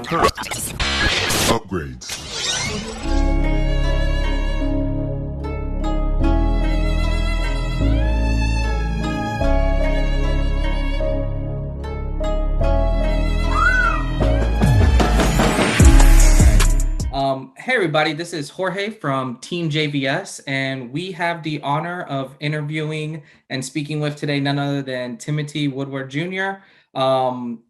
Upgrades. Hey everybody, this is Jorge from Team JVS, and we have the honor of interviewing and speaking with today none other than Timothy Woodward Jr.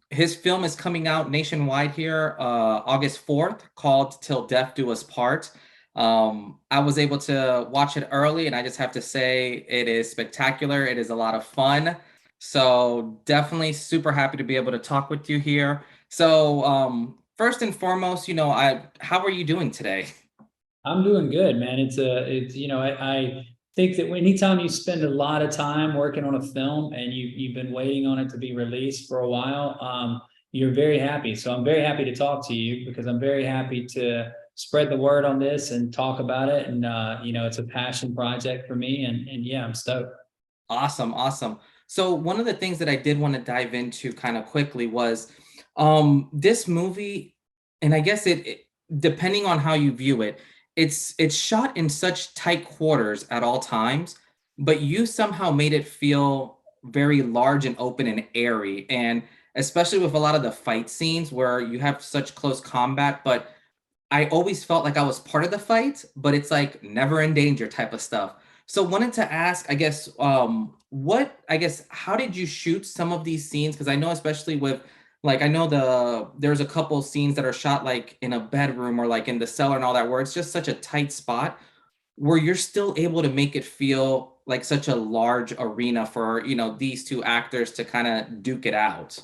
His film is coming out nationwide here August 4th, called Till Death Do Us Part. I was able to watch it early, and I just have to say it is spectacular. It is a lot of fun. So definitely super happy to be able to talk with you here. So first and foremost, how are you doing today? I'm doing good, man. I think that anytime you spend a lot of time working on a film and you've been waiting on it to be released for a while, you're very happy. So I'm very happy to talk to you because I'm very happy to spread the word on this and talk about it. And it's a passion project for me, and yeah, I'm stoked. Awesome, awesome. So one of the things that I did want to dive into kind of quickly was this movie, and I guess depending on how you view it, it's shot in such tight quarters at all times, but you somehow made it feel very large and open and airy, and especially with a lot of the fight scenes where you have such close combat, but I always felt like I was part of the fight, but it's like never in danger type of stuff. So wanted to ask, I guess, how did you shoot some of these scenes? Because I know, especially with, like, I know there's a couple scenes that are shot like in a bedroom or like in the cellar and all that, where it's just such a tight spot where you're still able to make it feel like such a large arena for, these two actors to kind of duke it out.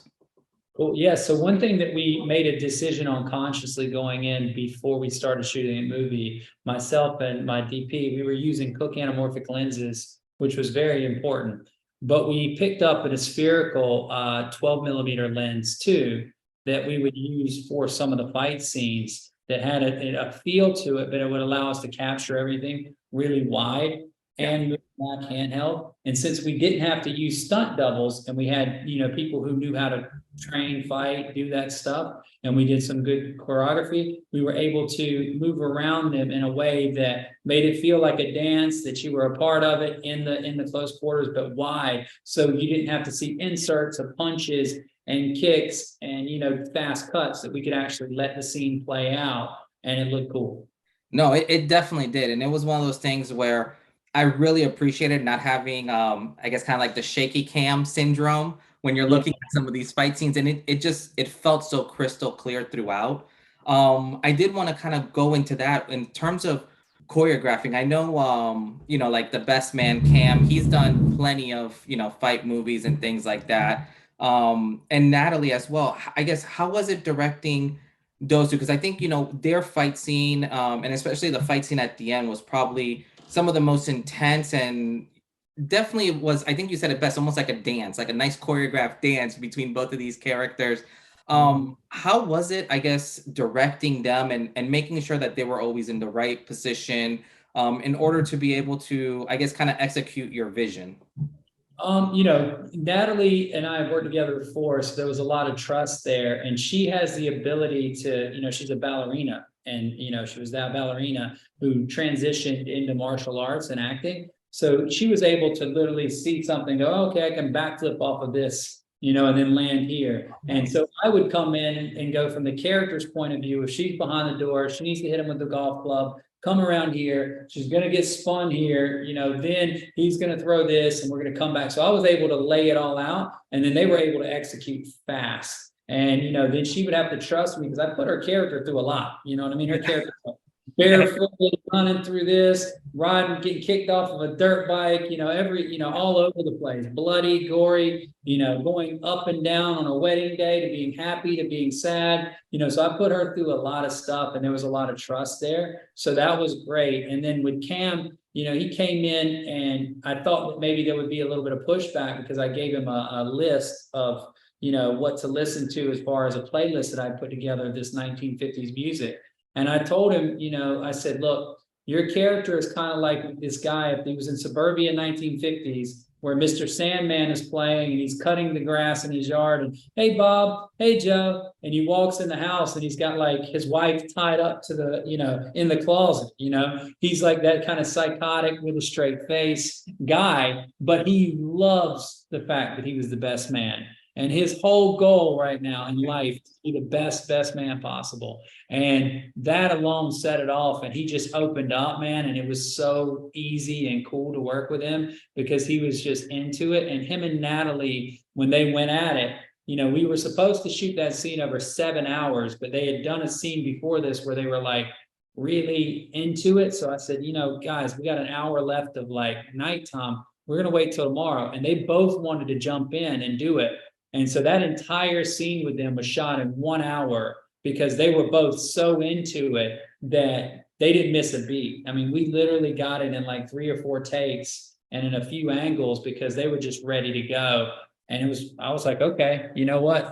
Well, yeah. So one thing that we made a decision on consciously going in before we started shooting a movie, myself and my DP, we were using Cook anamorphic lenses, which was very important. But we picked up a spherical 12 millimeter lens too that we would use for some of the fight scenes that had a feel to it, but it would allow us to capture everything really wide and move back handheld. And since we didn't have to use stunt doubles, and we had people who knew how to train, fight, do that stuff, and we did some good choreography, we were able to move around them in a way that made it feel like a dance, that you were a part of it in the close quarters, but wide, so you didn't have to see inserts of punches and kicks and fast cuts, that we could actually let the scene play out and it looked cool. No, it definitely did. And it was one of those things where I really appreciated not having, I guess, kind of like the shaky cam syndrome when you're looking at some of these fight scenes. And it felt so crystal clear throughout. I did want to kind of go into that in terms of choreographing. I know, like the Best Man Cam, he's done plenty of, fight movies and things like that. And Natalie as well. I guess, how was it directing those two? Because I think, their fight scene, and especially the fight scene at the end, was probably some of the most intense, and definitely was, I think you said it best, almost like a dance, like a nice choreographed dance between both of these characters. How was it, I guess, directing them and making sure that they were always in the right position in order to be able to, I guess, kind of execute your vision? Natalie and I have worked together before, so there was a lot of trust there. And she has the ability to, she's a ballerina, and she was that ballerina who transitioned into martial arts and acting. So she was able to literally see something, go, oh, okay, I can backflip off of this, and then land here. And so I would come in and go from the character's point of view. If she's behind the door, she needs to hit him with the golf club, come around here, she's going to get spun here, then he's going to throw this and we're going to come back. So I was able to lay it all out, and then they were able to execute fast. And, then she would have to trust me because I put her character through a lot. You know what I mean? Her character barefooted, running through this, riding, getting kicked off of a dirt bike, all over the place, bloody, gory, going up and down on a wedding day, to being happy, to being sad, so I put her through a lot of stuff, and there was a lot of trust there. So that was great. And then with Cam, he came in, and I thought that maybe there would be a little bit of pushback because I gave him a list of, what to listen to as far as a playlist that I put together of this 1950s music. And I told him, I said, look, your character is kind of like this guy, if he was in suburbia 1950s, where Mr. Sandman is playing and he's cutting the grass in his yard and, hey, Bob, hey, Joe. And he walks in the house and he's got like his wife tied up to the, in the closet, he's like that kind of psychotic with a straight face guy, but he loves the fact that he was the best man. And his whole goal right now in life is to be the best man possible. And that alone set it off. And he just opened up, man. And it was so easy and cool to work with him because he was just into it. And him and Natalie, when they went at it, we were supposed to shoot that scene over 7 hours, but they had done a scene before this where they were like really into it. So I said, guys, we got an hour left of like nighttime. We're going to wait till tomorrow. And they both wanted to jump in and do it. And so that entire scene with them was shot in 1 hour because they were both so into it that they didn't miss a beat. I mean, we literally got it in like 3 or 4 takes and in a few angles because they were just ready to go. And I was like, okay, you know what?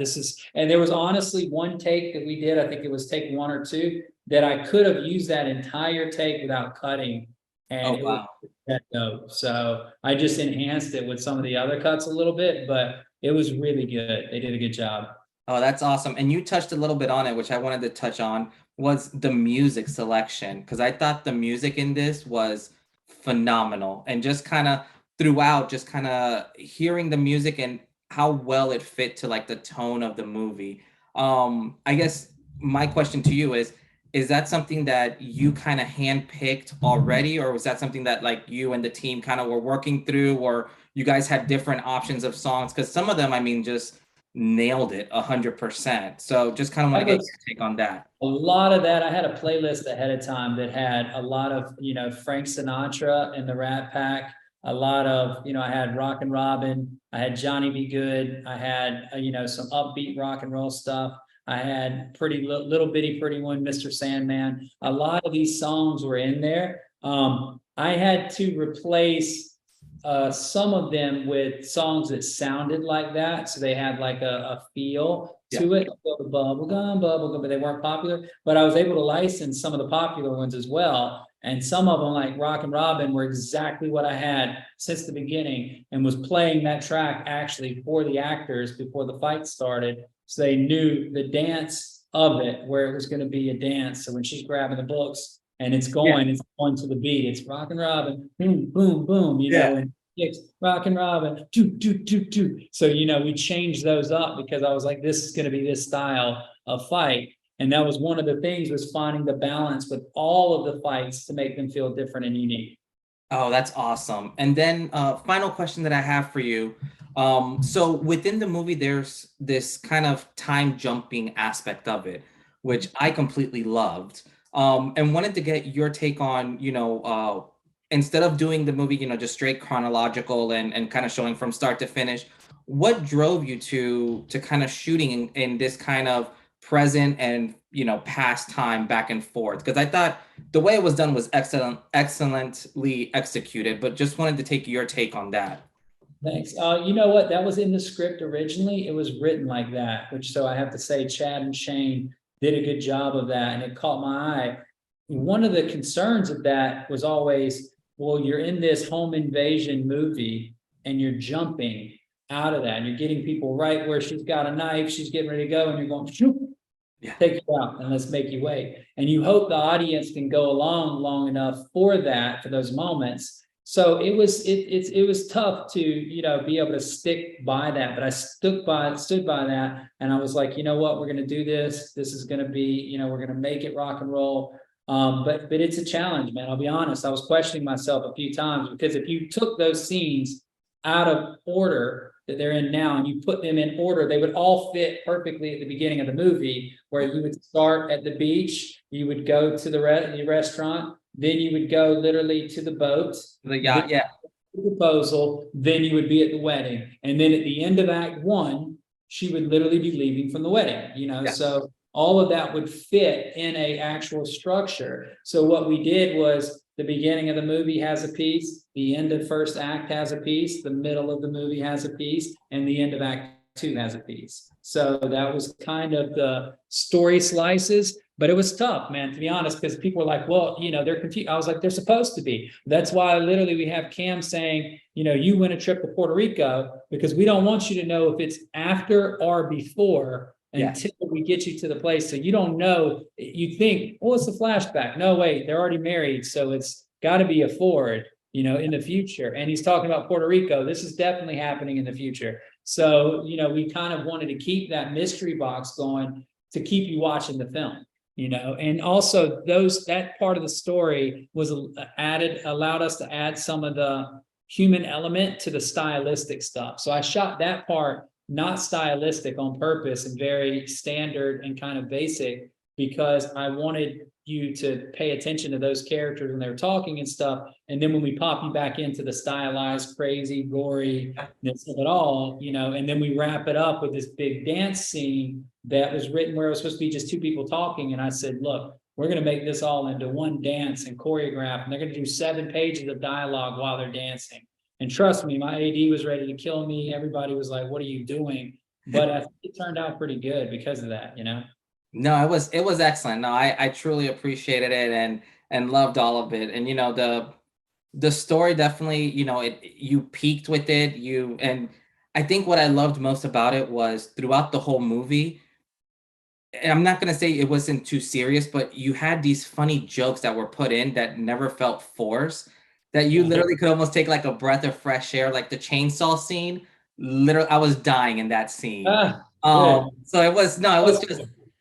And there was honestly one take that we did. I think it was take 1 or 2 that I could have used that entire take without cutting. And wow. That dope. So I just enhanced it with some of the other cuts a little bit, but it was really good. They did a good job. Oh, that's awesome. And you touched a little bit on it, which I wanted to touch on, was the music selection. Because I thought the music in this was phenomenal. And just kind of throughout, just kind of hearing the music and how well it fit to like the tone of the movie. I guess my question to you is that something that you kind of handpicked already? Or was that something that like you and the team kind of were working through, or you guys had different options of songs? Because some of them, I mean, just nailed it 100%. So just kind of want to get your take on that. A lot of that, I had a playlist ahead of time that had a lot of, Frank Sinatra and the Rat Pack. A lot of, I had Rock and Robin. I had Johnny B. Good. I had, some upbeat rock and roll stuff. I had little bitty pretty one, Mr. Sandman. A lot of these songs were in there. I had to replace some of them with songs that sounded like that. So they had like a feel to it. Bubblegum, but they weren't popular. But I was able to license some of the popular ones as well. And some of them, like Rock and Robin, were exactly what I had since the beginning and was playing that track actually for the actors before the fight started. So they knew the dance of it, where it was going to be a dance. So when she's grabbing the books and it's going to the beat, it's Rock and Robin, boom, boom, boom, and it's Rock and Robin, do, do, do, do. So, we changed those up because I was like, this is going to be this style of fight. And that was one of the things, was finding the balance with all of the fights to make them feel different and unique. Oh, that's awesome. And then final question that I have for you. So within the movie, there's this kind of time jumping aspect of it, which I completely loved. And wanted to get your take on, instead of doing the movie, just straight chronological and kind of showing from start to finish, what drove you to kind of shooting in this kind of present and past time back and forth? Because I thought the way it was done was excellently executed, but just wanted to take your take on that. Thanks. You know what? That was in the script originally. It was written like that, so I have to say Chad and Shane did a good job of that, and it caught my eye. One of the concerns of that was always, well, you're in this home invasion movie and you're jumping out of that and you're getting people right where she's got a knife, she's getting ready to go, and you're going, shoot, take you out and let's make you wait. And you hope the audience can go along long enough for those moments. So it was tough to, be able to stick by that, but I stood by that. And I was like, you know what, we're going to do this. This is going to be, we're going to make it rock and roll. But it's a challenge, man. I'll be honest. I was questioning myself a few times, because if you took those scenes out of order that they're in now and you put them in order, they would all fit perfectly at the beginning of the movie, where you would start at the beach, you would go to the restaurant, then you would go literally to the boat, the yacht, the proposal, then you would be at the wedding. And then at the end of Act 1, she would literally be leaving from the wedding, so all of that would fit in a actual structure. So what we did was, the beginning of the movie has a piece, the end of first act has a piece, the middle of the movie has a piece, and the end of Act too has a piece. So that was kind of the story slices, but it was tough, man, to be honest, because people were like, well, you know, they're confused. I was like, they're supposed to be. That's why literally we have Cam saying, you know, you win a trip to Puerto Rico because we don't want you to know if it's after or before until we get you to the place. So you don't know, you think, well, it's a flashback. No, wait, they're already married. So it's got to be a forward, you know, in the future. And he's talking about Puerto Rico. This is definitely happening in the future. So, you know, we kind of wanted to keep that mystery box going to keep you watching the film, you know, and also that part of the story was allowed us to add some of the human element to the stylistic stuff. So I shot that part not stylistic on purpose and very standard and kind of basic because I wanted you to pay attention to those characters when they were talking and stuff. And then when we pop you back into the stylized, crazy, gory of it all, you know, and then we wrap it up with this big dance scene that was written where it was supposed to be just two people talking. And I said, look, we're going to make this all into one dance and choreograph. And they're going to do 7 pages of dialogue while they're dancing. And trust me, my AD was ready to kill me. Everybody was like, what are you doing? But I think it turned out pretty good because of that, you know? No, it was excellent. No, I truly appreciated it and loved all of it. And you know, the story definitely, you know, you peaked with it. And I think what I loved most about it was throughout the whole movie, and I'm not gonna say it wasn't too serious, but you had these funny jokes that were put in that never felt forced, that you literally could almost take like a breath of fresh air, like the chainsaw scene. Literally, I was dying in that scene. So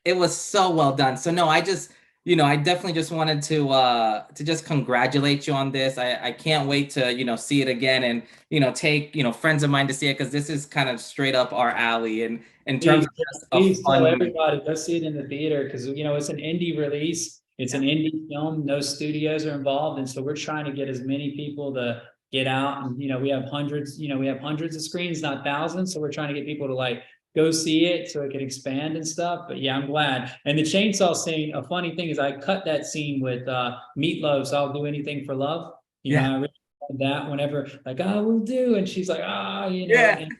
it was so well done. So no, I just, you know, I definitely just wanted to just congratulate you on this. I can't wait to, you know, see it again and, you know, take, you know, friends of mine to see it because this is kind of straight up our alley and in terms of just please tell everybody, go see it in the theater because, you know, it's an indie release. It's an indie film. No studios are involved. And so we're trying to get as many people to get out. And, you know, we have hundreds of screens, not thousands. So we're trying to get people to like, go see it so it can expand and stuff. But yeah, I'm glad. And the chainsaw scene, a funny thing is I cut that scene with Meatloaf's I'll Do Anything for Love. You know, I really that whenever like, I will do. And she's like, you know. And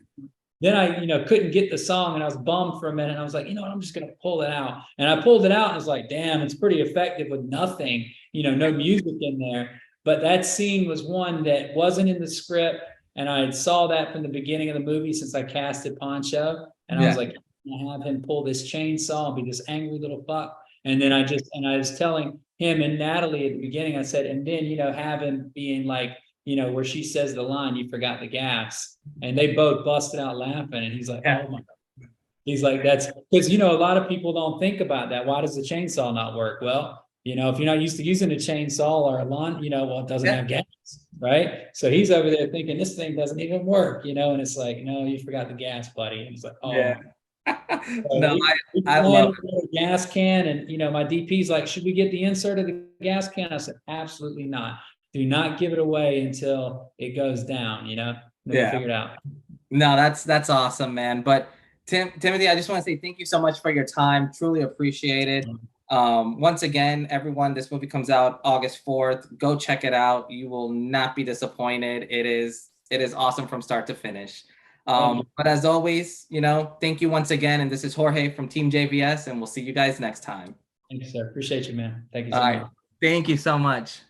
then I, you know, couldn't get the song and I was bummed for a minute. And I was like, you know what, I'm just going to pull it out. And I pulled it out and I was like, damn, it's pretty effective with nothing, you know, no music in there. But that scene was one that wasn't in the script. And I saw that from the beginning of the movie since I casted Poncho. And I was like, I have him pull this chainsaw and be this angry little fuck. And then I was telling him and Natalie at the beginning, I said, and then, you know, have him being like, you know, where she says the line, you forgot the gas. And they both busted out laughing. And he's like, oh my God. He's like, that's because, you know, a lot of people don't think about that. Why does the chainsaw not work? Well, you know, if you're not used to using a chainsaw or a lawn, you know, well, it doesn't have gas, right? So he's over there thinking this thing doesn't even work, you know, and it's like, no, you forgot the gas, buddy. And he's like, oh. No, I love a gas can. And, you know, my DP's like, should we get the insert of the gas can? I said, absolutely not. Do not give it away until it goes down, you know, then figure it out. No, that's awesome, man. But Timothy, I just want to say thank you so much for your time. Truly appreciate it. Once again, everyone, this movie comes out August 4th. Go check it out. You will not be disappointed. It is awesome from start to finish. But as always, you know, thank you once again. And this is Jorge from Team JVS, and we'll see you guys next time. Thank you, sir. Appreciate you, man. Thank you so much. Thank you so much.